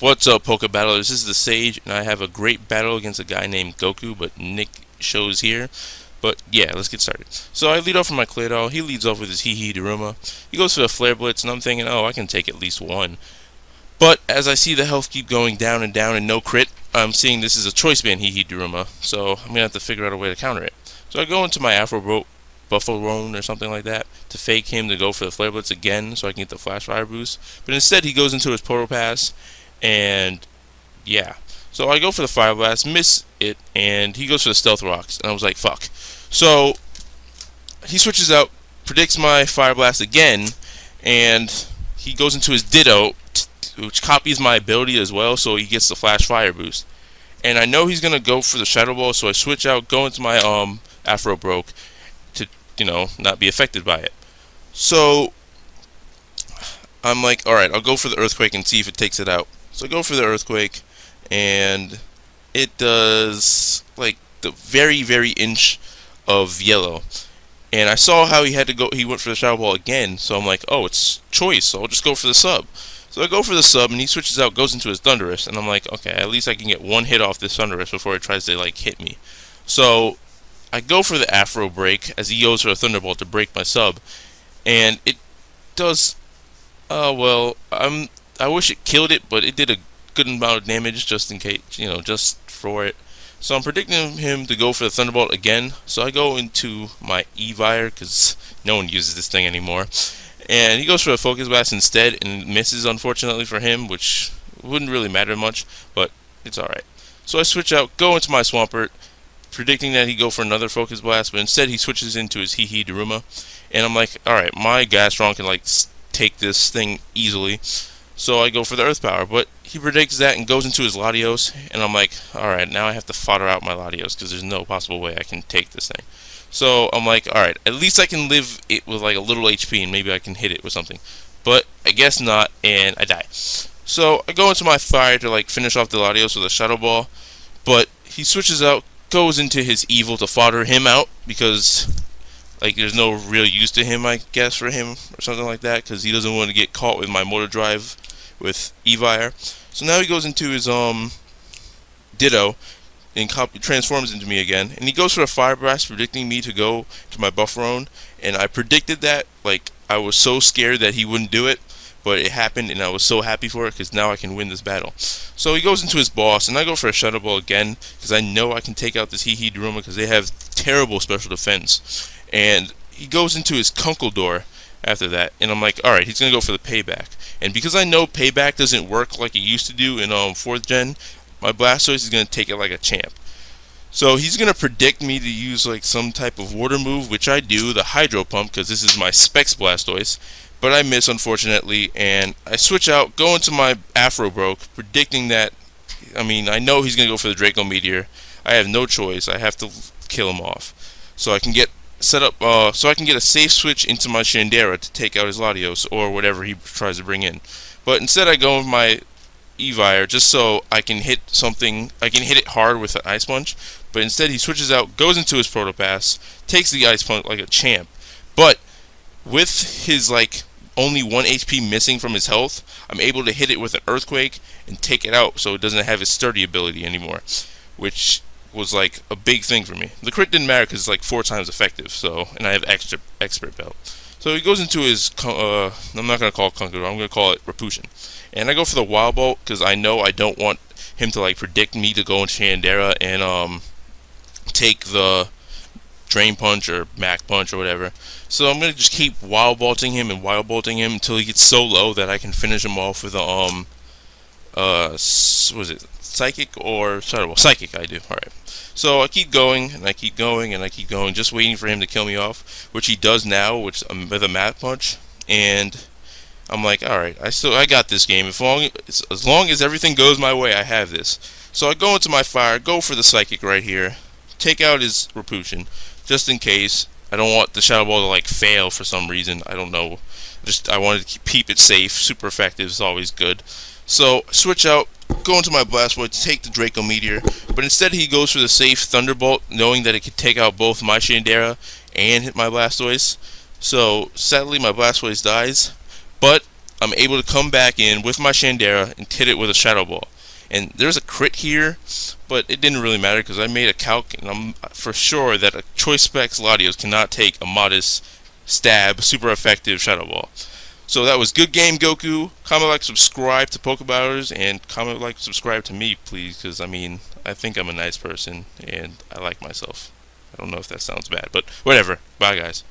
What's up, Poke Battlers? This is the Sage, and I have a great battle against a guy named Goku, but Nick shows here. But yeah, let's get started. So I lead off with my Claydol. He leads off with his Hee Daruma. He goes for the Flare Blitz, and I'm thinking, oh, I can take at least one. But as I see the health keep going down and no crit, I'm seeing this is a Choice Band Hee Daruma, so I'm gonna have to figure out a way to counter it. So I go into my Buffalo or something like that to fake him to go for the Flare Blitz again, so I can get the Flash Fire boost. But instead, he goes into his Proto Pass. And yeah, so I go for the Fire Blast, miss it, and he goes for the Stealth Rocks, and I was like, fuck. So he switches out, predicts my Fire Blast again, and he goes into his Ditto, which copies my ability as well, so he gets the Flash Fire boost. And I know he's gonna go for the Shadow Ball, so I switch out, go into my Afro Broke to, not be affected by it. So I'm like, alright, I'll go for the Earthquake and see if it takes it out. So I go for the Earthquake, and it does like the very inch of yellow. And I saw how he had to go. He went for the Shadow Ball again. So I'm like, oh, it's choice. So I'll just go for the sub. So I go for the sub, and he switches out, goes into his Thunderous, and I'm like, okay, at least I can get one hit off this Thunderous before he tries to like hit me. So I go for the Afro Break as he goes for a Thunderbolt to break my sub, and it does. Well, I wish it killed it, but it did a good amount of damage just in case, just for it. So I'm predicting him to go for the Thunderbolt again. So I go into my E-Vire, because no one uses this thing anymore. And he goes for a Focus Blast instead, and misses, unfortunately for him, which wouldn't really matter much, but it's alright. So I switch out, go into my Swampert, predicting that he'd go for another Focus Blast, but instead he switches into his Hee Daruma. And I'm like, alright, my Gastron can like take this thing easily. So I go for the Earth Power, but he predicts that and goes into his Latios, and I'm like, alright, now I have to fodder out my Latios, because there's no possible way I can take this thing. So I'm like, alright, at least I can live it with like a little HP, and maybe I can hit it with something. But I guess not, and I die. So I go into my Fire to like finish off the Latios with a Shadow Ball, but he switches out, goes into his Evil to fodder him out, because like there's no real use to him, I guess, for him, or something like that, because he doesn't want to get caught with my Motor Drive with E-Vire. So now he goes into his Ditto and transforms into me again, and he goes for a Fire Blast, predicting me to go to my Buffalo, and I predicted that. Like, I was so scared that he wouldn't do it, but it happened, and I was so happy for it, because now I can win this battle. So he goes into his boss, and I go for a Shadow Ball again, because I know I can take out this Hee Daruma, because they have terrible special defense. And he goes into his Kunkeldor after that, and I'm like, alright, he's going to go for the Payback. And because I know Payback doesn't work like it used to do in 4th Gen, my Blastoise is going to take it like a champ. So he's going to predict me to use like some type of water move, which I do, the Hydro Pump, because this is my Specs Blastoise. But I miss, unfortunately, and I switch out, go into my Afro Broke, predicting that, I know he's going to go for the Draco Meteor. I have no choice. I have to kill him off. So I can get set up, so I can get a safe switch into my Shandera to take out his Latios, or whatever he tries to bring in. But instead I go with my E-Vire, just so I can hit something, I can hit it hard with an Ice Punch. But instead he switches out, goes into his Proto Pass, takes the Ice Punch like a champ. But with his like only 1 HP missing from his health, I'm able to hit it with an Earthquake and take it out, so it doesn't have his sturdy ability anymore, which was like a big thing for me. The crit didn't matter because it's like 4 times effective, so, and I have extra expert belt. So he goes into his I'm not gonna call it Conqueror, I'm gonna call it Rapushin. And I go for the Wild Bolt because I know I don't want him to like predict me to go into Shandera and take the Drain Punch or Mac Punch or whatever. So I'm gonna just keep Wild Bolting him until he gets so low that I can finish him off with a what is it? Psychic or Shadow Ball? Psychic, I do. Alright. So I keep going, and I keep going, and I keep going, just waiting for him to kill me off, which he does now, with a Mat Punch. And I'm like, alright, I got this game. As long as everything goes my way, I have this. So I go into my Fire, go for the Psychic right here, take out his Rapushin, just in case. I don't want the Shadow Ball to like fail for some reason. I don't know. I wanted to keep it safe. Super effective is always good. So switch out, go into my Blastoise to take the Draco Meteor, but instead he goes for the safe Thunderbolt, knowing that it could take out both my Shandera and hit my Blastoise. So sadly my Blastoise dies, but I'm able to come back in with my Shandera and hit it with a Shadow Ball. And there's a crit here, but it didn't really matter because I made a calc, and I'm for sure that a Choice Specs Latios cannot take a modest stab, super effective Shadow Ball. So that was good game, Goku. Comment, like, subscribe to Pokebalers, and comment, like, subscribe to me, please, because, I mean, I think I'm a nice person, and I like myself. I don't know if that sounds bad, but whatever. Bye, guys.